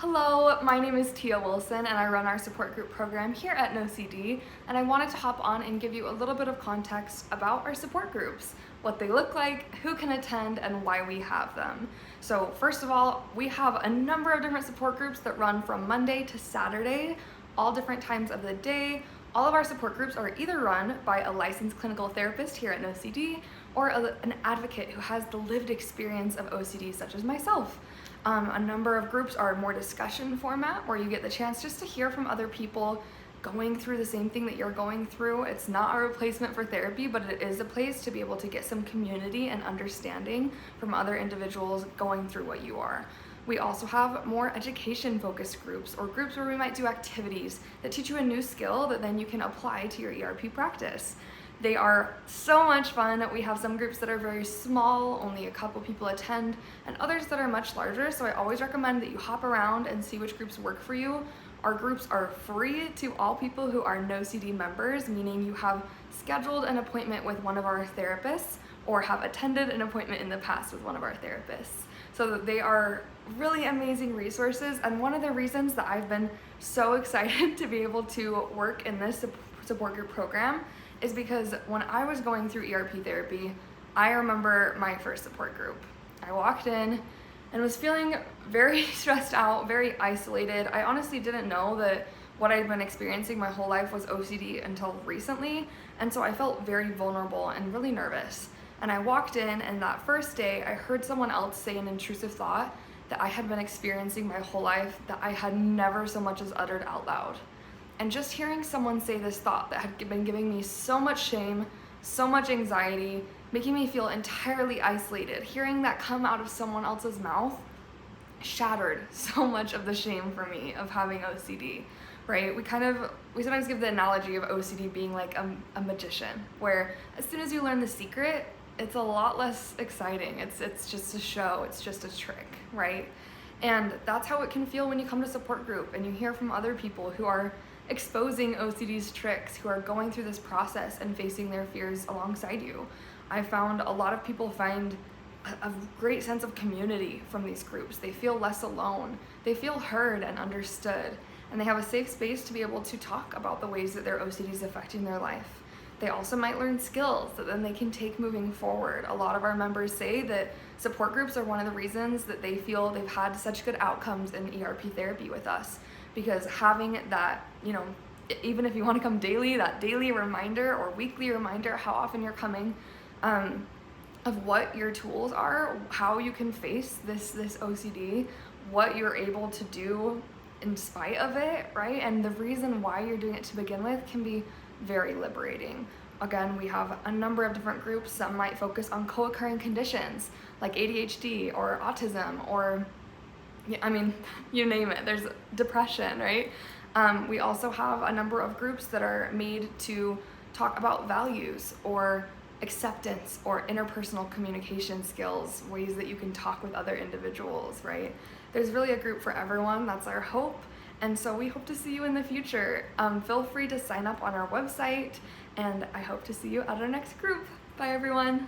Hello, my name is Tia Wilson and I run our support group program here at NOCD, and I wanted to hop on and give you a little bit of context about our support groups, what they look like, who can attend, and why we have them. So first of all, we have a number of different support groups that run from Monday to Saturday, all different times of the day. All of our support groups are either run by a licensed clinical therapist here at NOCD or an advocate who has the lived experience of OCD, such as myself. A number of groups are more discussion format where you get the chance just to hear from other people going through the same thing that you're going through. It's not a replacement for therapy, but it is a place to be able to get some community and understanding from other individuals going through what you are. We also have more education focused groups, or groups where we might do activities that teach you a new skill that then you can apply to your ERP practice. They are so much fun. We have some groups that are very small, only a couple people attend, and others that are much larger, so I always recommend that you hop around and see which groups work for you. Our groups are free to all people who are NOCD members, meaning you have scheduled an appointment with one of our therapists or have attended an appointment in the past with one of our therapists. So they are really amazing resources, and one of the reasons that I've been so excited to be able to work in this support group program is because when I was going through ERP therapy, I remember my first support group. I walked in and was feeling very stressed out, very isolated. I honestly didn't know that what I'd been experiencing my whole life was OCD until recently, and so I felt very vulnerable and really nervous. And I walked in, and that first day I heard someone else say an intrusive thought that I had been experiencing my whole life that I had never so much as uttered out loud. And just hearing someone say this thought that had been giving me so much shame, so much anxiety, making me feel entirely isolated, hearing that come out of someone else's mouth shattered so much of the shame for me of having OCD, right? We sometimes give the analogy of OCD being like a magician, where as soon as you learn the secret, it's a lot less exciting. It's just a show, it's just a trick, right? And that's how it can feel when you come to support group and you hear from other people who are exposing OCD's tricks, who are going through this process and facing their fears alongside you. I found a lot of people find a great sense of community from these groups. They feel less alone, they feel heard and understood, and they have a safe space to be able to talk about the ways that their OCD is affecting their life. They also might learn skills that then they can take moving forward. A lot of our members say that support groups are one of the reasons that they feel they've had such good outcomes in ERP therapy with us, because having that, even if you want to come daily, that daily reminder or weekly reminder how often you're coming, of what your tools are, how you can face this OCD, what you're able to do in spite of it, right? And the reason why you're doing it to begin with can be very liberating. Again, we have a number of different groups. Some might focus on co-occurring conditions like ADHD or autism, or you name it. There's depression, right? We also have a number of groups that are made to talk about values or acceptance or interpersonal communication skills, ways that you can talk with other individuals, right? There's really a group for everyone. That's our hope. And so we hope to see you in the future. Feel free to sign up on our website, and I hope to see you at our next group. Bye, everyone.